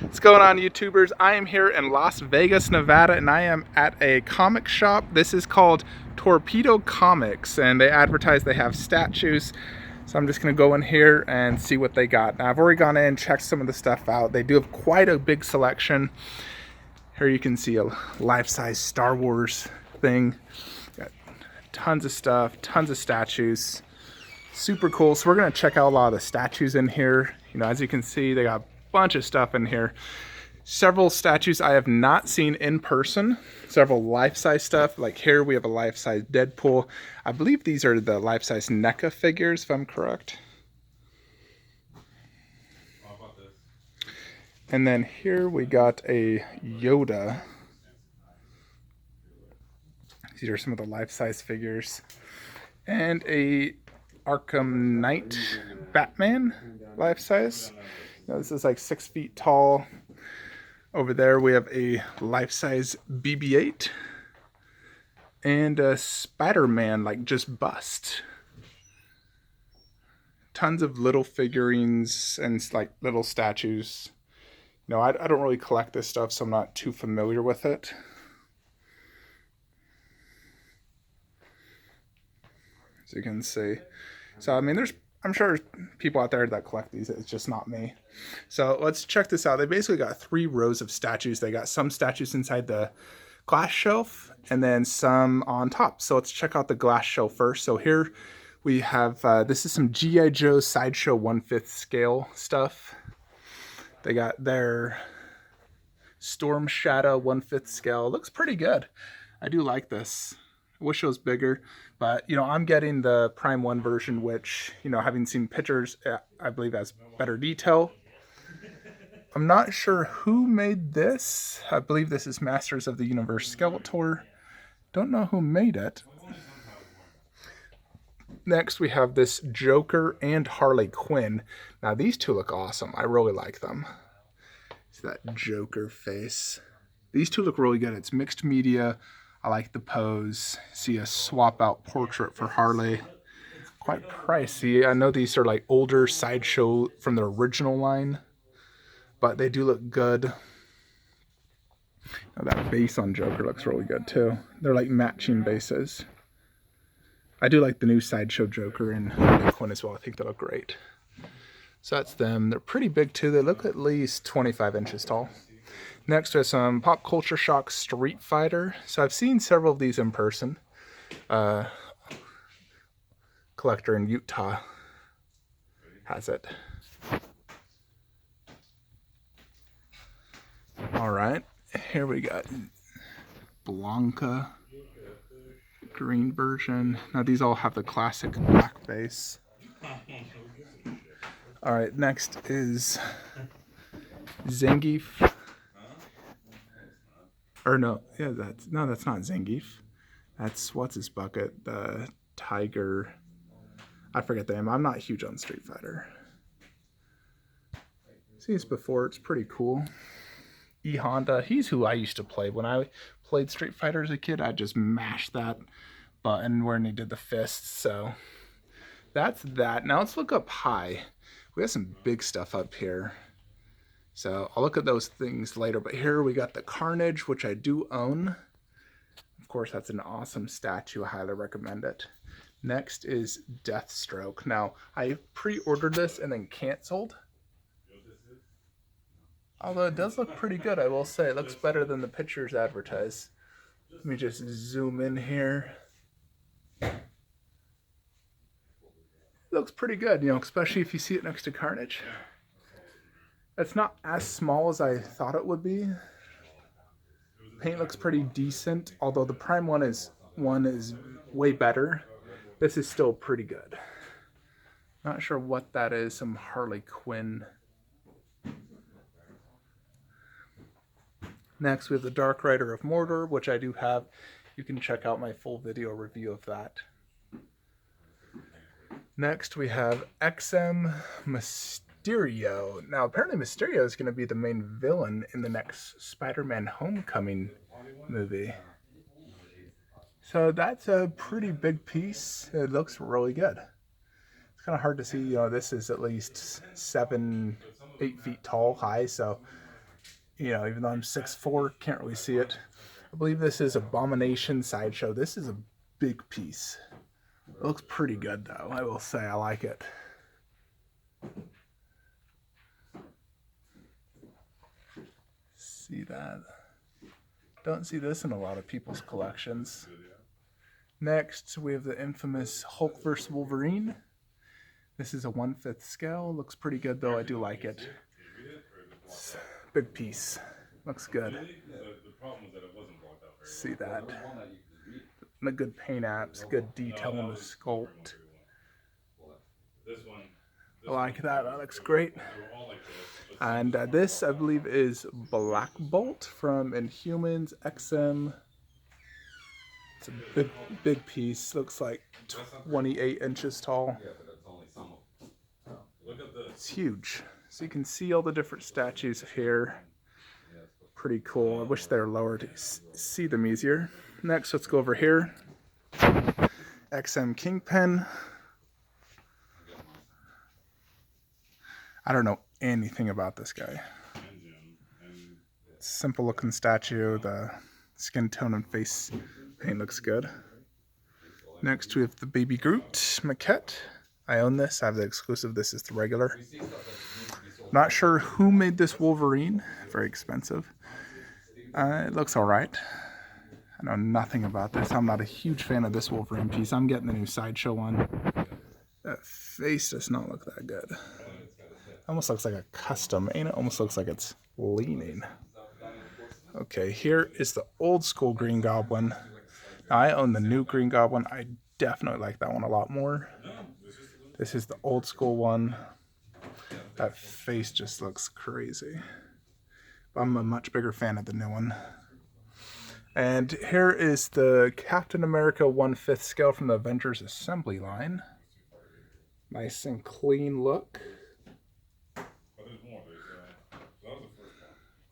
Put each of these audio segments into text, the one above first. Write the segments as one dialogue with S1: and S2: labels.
S1: What's going on, YouTubers? I am here in Las Vegas, Nevada, and I am at a comic shop. This is called Torpedo Comics, and they advertise they have statues. So I'm just going to go in here and see what they got. Now, I've already gone in, checked some of the stuff out. They do have quite a big selection. Here you can see a life-size Star Wars thing. Got tons of stuff, tons of statues. Super cool. So we're going to check out a lot of the statues in here. You know, as you can see, they got a bunch of stuff in here. Several statues I have not seen in person. Several life-size stuff. Like here we have a life-size Deadpool. I believe these are the life-size NECA figures, if I'm correct. And then here we got a Yoda. These are some of the life-size figures. And a Arkham Knight Batman life-size. Now, this is like 6 feet tall. Over there we have a life-size BB-8 and a Spider-Man like just bust. Tons of little figurines and like little statues. You know, I don't really collect this stuff, so I'm not too familiar with it. As you can see. So, I mean, I'm sure people out there that collect these. It's just not me. So let's check this out. They basically got 3 rows of statues. They got some statues inside the glass shelf and then some on top. So let's check out the glass shelf first. So here we have, this is some G.I. Joe Sideshow 1/5 scale stuff. They got their Storm Shadow 1/5 scale. It looks pretty good. I do like this. I wish it was bigger, but, you know, I'm getting the Prime 1 version, which, you know, having seen pictures, I believe has better detail. I'm not sure who made this. I believe this is Masters of the Universe Skeletor. Don't know who made it. Next, we have this Joker and Harley Quinn. Now, these two look awesome. I really like them. See that Joker face. These two look really good. It's mixed media. I like the pose. See a swap out portrait for Harley. Quite pricey. I know these are like older Sideshow from the original line, but they do look good. Now that base on Joker looks really good too. They're like matching bases. I do like the new Sideshow Joker and Harley Quinn as well. I think they look great. So that's them. They're pretty big too. They look at least 25 inches tall. Next we have some Pop Culture Shock Street Fighter. So I've seen several of these in person. Collector in Utah has it. All right, here we got Blanca, green version. Now these all have the classic black base. All right, next is Zangief. Or no, yeah, that's not Zangief. That's what's his bucket, the tiger. I forget the name. I'm not huge on Street Fighter. Seen this before. It's pretty cool. E Honda. He's who I used to play when I played Street Fighter as a kid. I just mashed that button when he did the fists. So that's that. Now let's look up high. We have some big stuff up here. So I'll look at those things later, but here we got the Carnage, which I do own. Of course, that's an awesome statue. I highly recommend it. Next is Deathstroke. Now, I pre-ordered this and then canceled. Although it does look pretty good, I will say. It looks better than the pictures advertise. Let me just zoom in here. It looks pretty good, you know, especially if you see it next to Carnage. It's not as small as I thought it would be. Paint looks pretty decent, although the Prime one is way better. This is still pretty good. Not sure what that is. Some Harley Quinn. Next, we have the Dark Rider of Mordor, which I do have. You can check out my full video review of that. Next, we have XM Mysterio. Now, apparently Mysterio is going to be the main villain in the next Spider-Man Homecoming movie. So that's a pretty big piece. It looks really good. It's kind of hard to see, you know, this is at least 7-8 feet tall high, so you know, even though I'm 6'4", can't really see it. I believe this is Abomination Sideshow. This is a big piece. It looks pretty good, though. I will say I like it. See that? Don't see this in a lot of people's collections. Next, we have the infamous Hulk vs. Wolverine. This is a 1/5 scale. Looks pretty good, though. I do like it. It's a big piece. Looks good. See that? The good paint apps, good detail on the sculpt. I like that. That looks great. And this, I believe, is Black Bolt from Inhumans XM. It's a big piece. Looks like 28 inches tall. It's huge. So you can see all the different statues here. Pretty cool. I wish they were lower to see them easier. Next, let's go over here. XM King Penn. I don't know anything about this guy. Simple looking statue. The skin tone and face paint looks good. Next, we have the Baby Groot Maquette. I own this. I have the exclusive. This is the regular. Not sure who made this Wolverine. Very expensive. It looks alright. I know nothing about this. I'm not a huge fan of this Wolverine piece. I'm getting the new Sideshow one. That face does not look that good. Almost looks like a custom, ain't it? Almost looks like it's leaning. Okay, here is the old school Green Goblin. Now, I own the new Green Goblin. I definitely like that one a lot more. This is the old school one. That face just looks crazy. I'm a much bigger fan of the new one. And here is the Captain America 1/5 scale from the Avengers assembly line. Nice and clean look.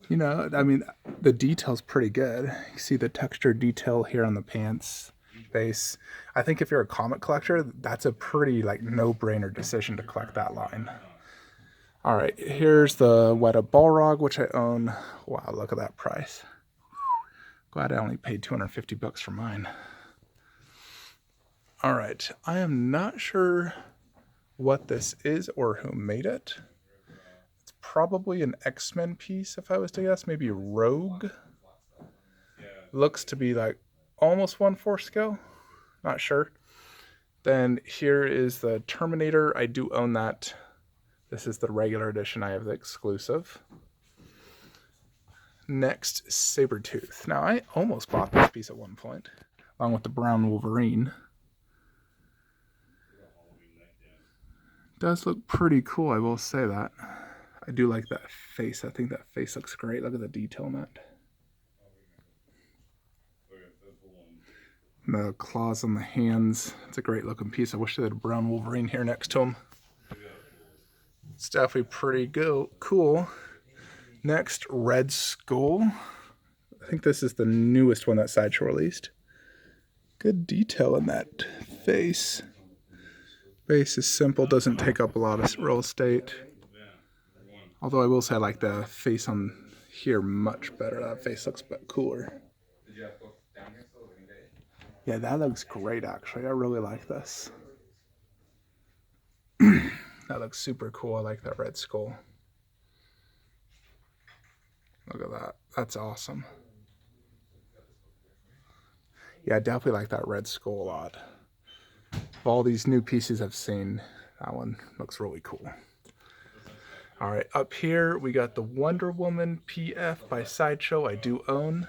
S1: You know, I mean, the detail's pretty good. You see the texture detail here on the pants, face. I think if you're a comic collector, that's a pretty, like, no-brainer decision to collect that line. All right, here's the Weta Balrog, which I own. Wow, look at that price. Glad I only paid $250 for mine. All right, I am not sure what this is or who made it. It's probably an X-Men piece, if I was to guess. Maybe Rogue. Looks to be like almost 1/4 scale. Not sure. Then here is the Terminator. I do own that. This is the regular edition. I have the exclusive. Next, Sabretooth. Now, I almost bought this piece at one point, along with the brown Wolverine. Does look pretty cool, I will say that. I do like that face. I think that face looks great. Look at the detail on that. The claws on the hands. It's a great looking piece. I wish they had a brown Wolverine here next to him. It's definitely pretty cool. Next, Red Skull. I think this is the newest one that Sideshow released. Good detail in that face. Face is simple, doesn't take up a lot of real estate. Although I will say I like the face on here much better. That face looks cooler. Yeah, that looks great, actually. I really like this. That looks super cool. I like that Red Skull. Look at that. That's awesome. Yeah, I definitely like that Red Skull a lot. Of all these new pieces I've seen, that one looks really cool. All right, up here we got the Wonder Woman PF by Sideshow. I do own.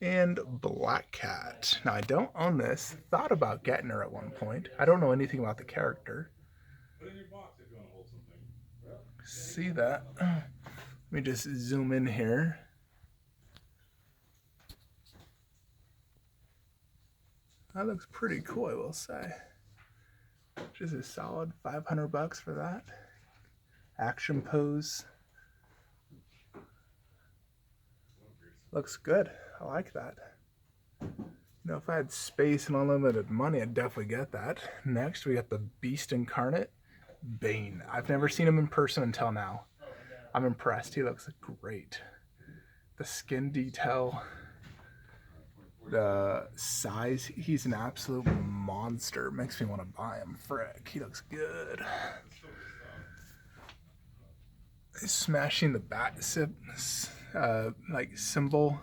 S1: And Black Cat. Now, I don't own this. Thought about getting her at one point. I don't know anything about the character. See that? Let me just zoom in here. That looks pretty cool, I will say. Just a solid $500 for that. Action pose. Looks good. I like that. You know, if I had space and unlimited money, I'd definitely get that. Next, we got the Beast Incarnate, Bane. I've never seen him in person until now. I'm impressed. He looks great. The skin detail, the size, he's an absolute monster. Makes me want to buy him. Frick, he looks good. He's smashing the bat like symbol.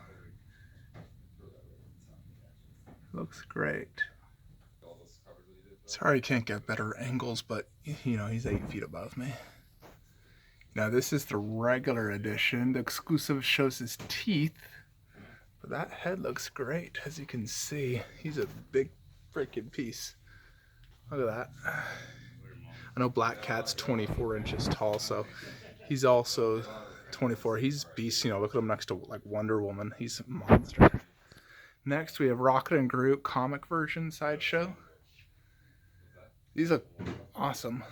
S1: Looks great. Sorry I can't get better angles, but you know, he's 8 feet above me. Now this is the regular edition. The exclusive shows his teeth, but that head looks great. As you can see, he's a big freaking piece. Look at that. I know Black Cat's 24 inches tall, so he's also 24. He's beast, you know, look at him next to like Wonder Woman. He's a monster. Next we have Rocket and Groot comic version Sideshow. These look awesome.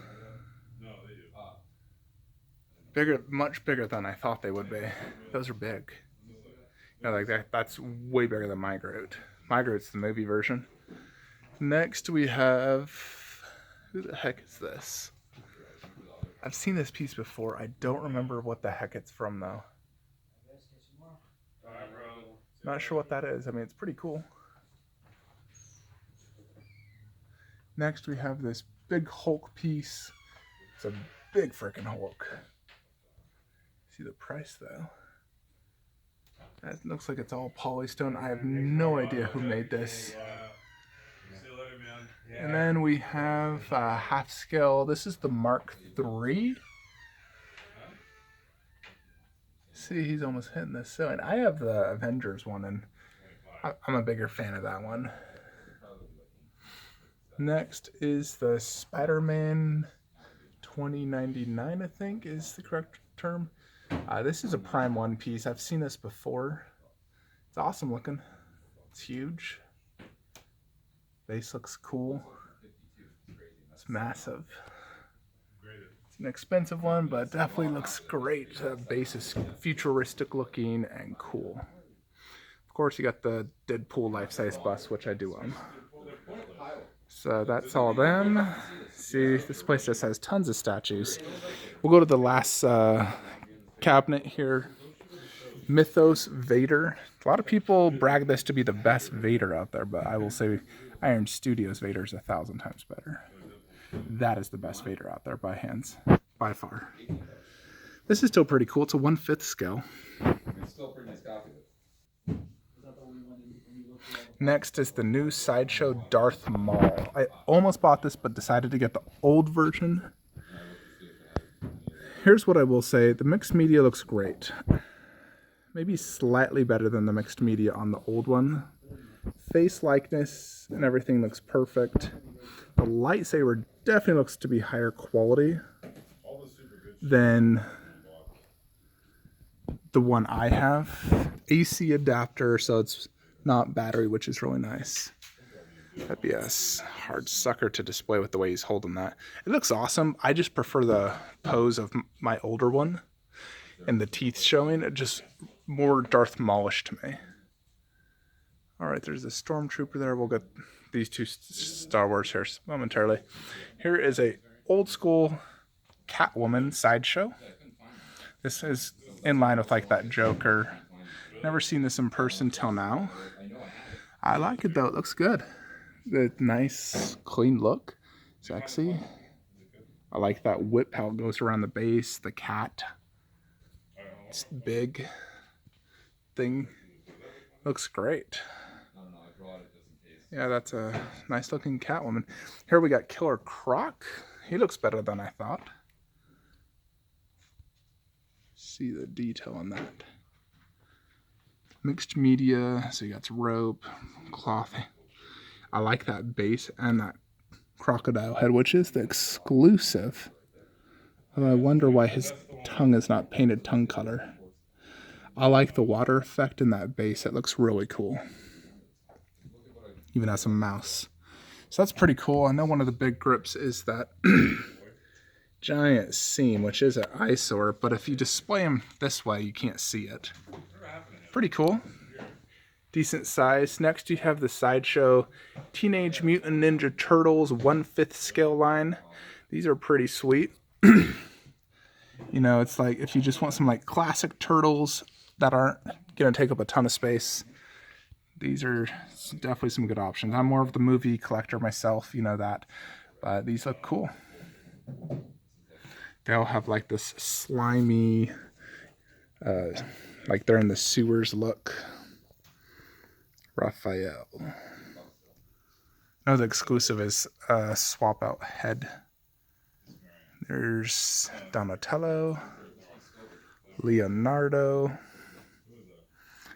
S1: Bigger, much bigger than I thought they would be. Those are big. You know, like that's way bigger than my Groot. My Groot's the movie version. Next we have, who the heck is this? I've seen this piece before. I don't remember what the heck it's from though. Not sure what that is. I mean, it's pretty cool. Next we have this big Hulk piece. It's a big freaking Hulk. See the price though. That looks like it's all polystone. I have no idea who made this. And then we have half scale. This is the Mark III. See, he's almost hitting this. So, and I have the Avengers one, and I'm a bigger fan of that one. Next is the Spider-Man 2099, I think is the correct term. This is a Prime 1 piece. I've seen this before. It's awesome looking. It's huge. Base looks cool. It's massive. It's an expensive one, but definitely looks great. The base is futuristic looking and cool. Of course, you got the Deadpool life-size bust, which I do own. So that's all them. See, this place just has tons of statues. We'll go to the last cabinet here. Mythos Vader. A lot of people brag this to be the best Vader out there, but I will say Iron Studios Vader is 1,000 times better. That is the best Vader out there by hands, by far. This is still pretty cool. It's a 1/5 scale. It's still pretty nice copy. Next is the new Sideshow Darth Maul. I almost bought this, but decided to get the old version. Here's what I will say. The mixed media looks great. Maybe slightly better than the mixed media on the old one. Face likeness and everything looks perfect. The lightsaber definitely looks to be higher quality than the one I have. AC adapter, so it's not battery, which is really nice. That'd be a hard sucker to display with the way he's holding that. It looks awesome. I just prefer the pose of my older one and the teeth showing. It just more Darth Maulish to me. All right, there's a Stormtrooper there. We'll get these two Star Wars here momentarily. Here is a old school Catwoman Sideshow. This is in line with like that Joker. Never seen this in person till now. I like it though. It looks good. The nice clean look. Sexy. I like that whip, how it goes around the base. The cat. It's big thing. Looks great. Yeah, that's a nice looking Catwoman. Here we got Killer Croc. He looks better than I thought. See the detail on that. Mixed media, so you got rope, cloth. I like that base and that crocodile head, which is the exclusive. Although I wonder why his tongue is not painted tongue color. I like the water effect in that base. It looks really cool. Even has a mouse. So that's pretty cool. I know one of the big grips is that giant seam, which is an eyesore, but if you display them this way, you can't see it. Pretty cool. Decent size. Next you have the Sideshow Teenage Mutant Ninja Turtles 1/5 scale line. These are pretty sweet. You know, it's like if you just want some like classic turtles that aren't going to take up a ton of space, these are definitely some good options. I'm more of the movie collector myself, you know that, but these look cool. They all have like this slimy, like they're in the sewers look. Raphael. No, the exclusive is swap out head. There's Donatello, Leonardo.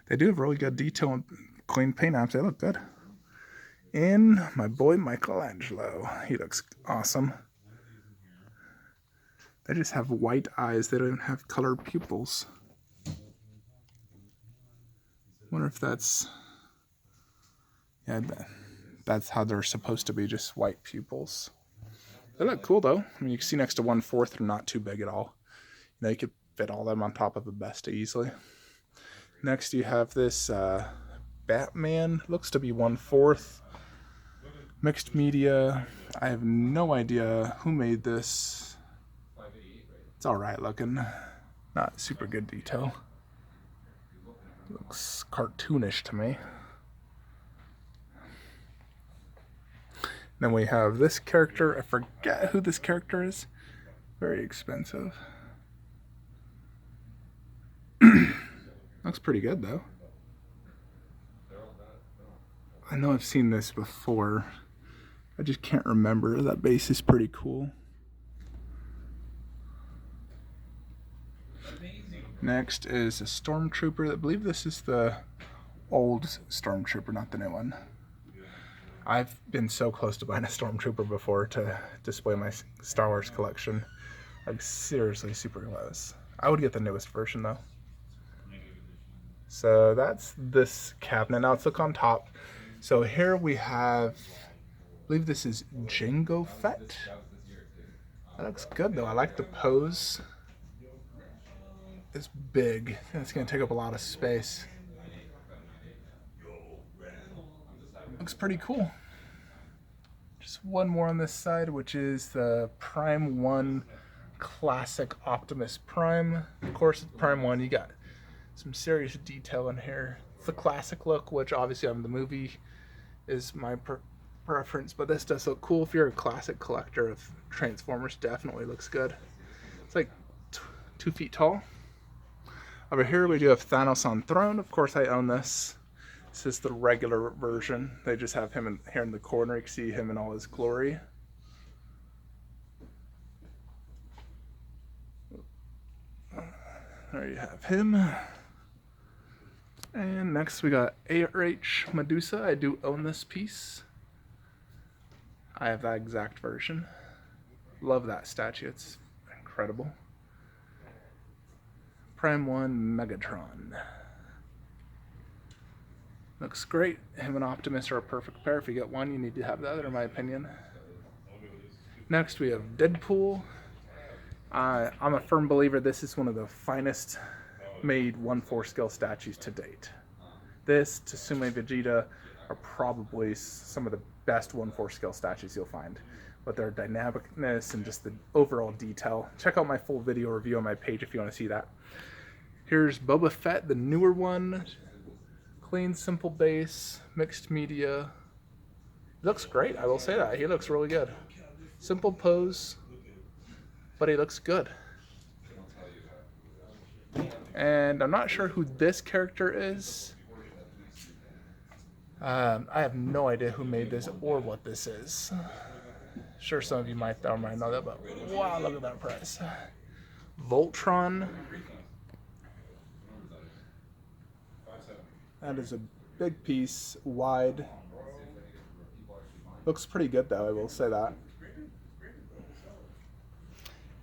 S1: They do have really good detail and clean paint apps. They look good. And my boy Michelangelo. He looks awesome. They just have white eyes. They don't have colored pupils. Wonder if that's... Yeah, that's how they're supposed to be, just white pupils. They look cool, though. I mean, you can see next to 1/4, they're not too big at all. You know, you could fit all of them on top of a Besta easily. Next, you have this Batman. Looks to be 1/4. Mixed media. I have no idea who made this. It's alright looking. Not super good detail. Looks cartoonish to me. Then we have this character. I forget who this character is. Very expensive. Looks pretty good though. I know I've seen this before. I just can't remember. That base is pretty cool. Next is a Stormtrooper. I believe this is the old Stormtrooper, not the new one. I've been so close to buying a Stormtrooper before to display my Star Wars collection. Like, seriously super close. I would get the newest version, though. So that's this cabinet. Now let's look on top. So here we have, I believe this is Jango Fett. That looks good, though. I like the pose. It's big. It's going to take up a lot of space. Looks pretty cool. Just one more on this side, which is the Prime 1 Classic Optimus Prime. Of course, it's Prime 1. You got some serious detail in here. It's the classic look, which obviously on the movie is my preference, but this does look cool. If you're a classic collector of Transformers, definitely looks good. It's like 2 feet tall. Over here we do have Thanos on throne. Of course, I own this. This is the regular version. They just have him here in the corner. You can see him in all his glory. There you have him. And next we got ARH Medusa. I do own this piece. I have that exact version. Love that statue. It's incredible. Prime 1 Megatron. Looks great. Him and Optimus are a perfect pair. If you get one, you need to have the other, in my opinion. Next, we have Deadpool. I'm a firm believer this is one of the finest made 1/4 scale statues to date. This, Tsume Vegeta, are probably some of the best 1/4 scale statues you'll find. With their dynamicness and just the overall detail. Check out my full video review on my page if you want to see that. Here's Boba Fett, the newer one. Clean, simple base, mixed media. He looks great, I will say that. He looks really good. Simple pose, but he looks good. And I'm not sure who this character is. I have no idea who made this or what this is. Sure, some of you might know that, but wow, look at that price. Voltron. That is a big piece, wide. Looks pretty good though, I will say that.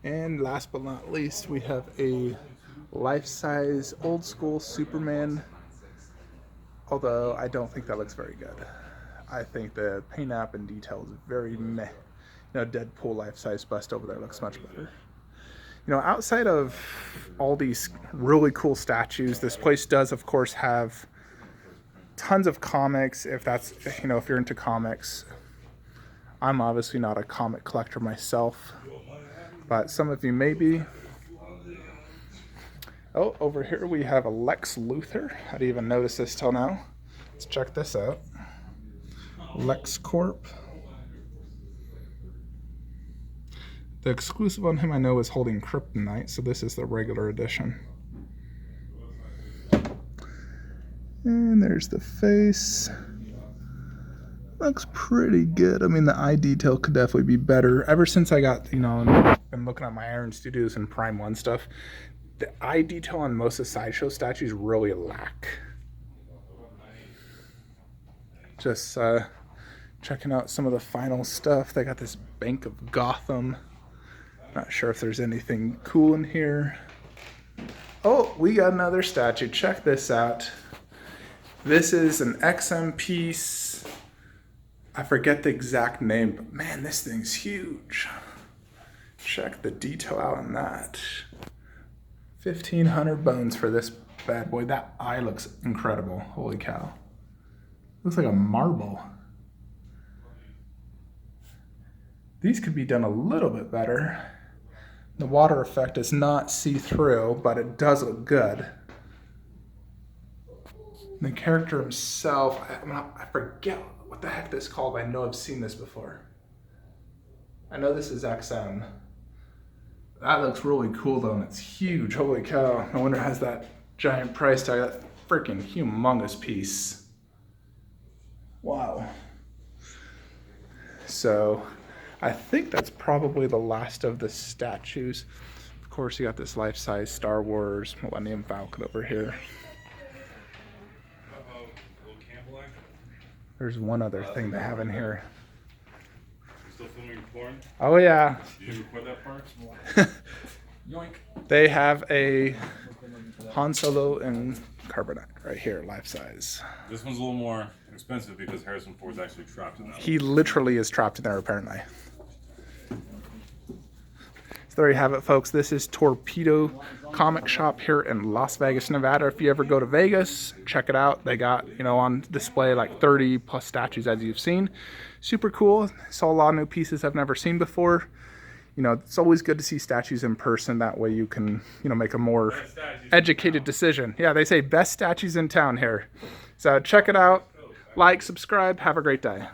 S1: And last but not least, we have a life-size old school Superman. Although I don't think that looks very good. I think the paint app and detail is very meh. You know, Deadpool life-size bust over there looks much better. You know, outside of all these really cool statues, this place does, of course, have tons of comics. If that's, you know, if you're into comics. I'm obviously not a comic collector myself, but some of you may be. Oh, over here we have a Lex Luthor. I didn't even notice this till now. Let's check this out. Lex Corp. The exclusive on him I know is holding Kryptonite, so this is the regular edition. And there's the face. Looks pretty good. I mean, the eye detail could definitely be better. Ever since I got, been looking at my Iron Studios and Prime 1 stuff, the eye detail on most of the Sideshow statues really lack. Just checking out some of the final stuff. They got this Bank of Gotham. Not sure if there's anything cool in here. Oh, we got another statue. Check this out. This is an XM piece. I forget the exact name, but man, this thing's huge. Check the detail out on that. 1,500 bones for this bad boy. That eye looks incredible. Holy cow. Looks like a marble. These could be done a little bit better. The water effect is not see-through, but it does look good. The character himself, I forget what the heck this is called, but I know I've seen this before. I know this is XM. That looks really cool though, and it's huge. Holy cow. No wonder it has that giant price tag. That freaking humongous piece. Wow. So, I think that's probably the last of the statues. Of course, you got this life-size Star Wars Millennium Falcon over here. There's one other thing they have in here.
S2: You still filming porn?
S1: Oh yeah.
S2: Did you record that part?
S1: Yoink. They have a Han Solo and Carbonite right here, life size.
S2: This one's a little more expensive because Harrison Ford's actually trapped in that.
S1: He literally is trapped in there apparently. So there you have it, folks. This is Torpedo Comic Shop here in Las Vegas, Nevada. If you ever go to Vegas, check it out. They got, on display like 30 plus statues as you've seen. Super cool. Saw a lot of new pieces I've never seen before. It's always good to see statues in person. That way you can, make a more educated decision. Yeah, they say best statues in town here. So check it out. Like, subscribe. Have a great day.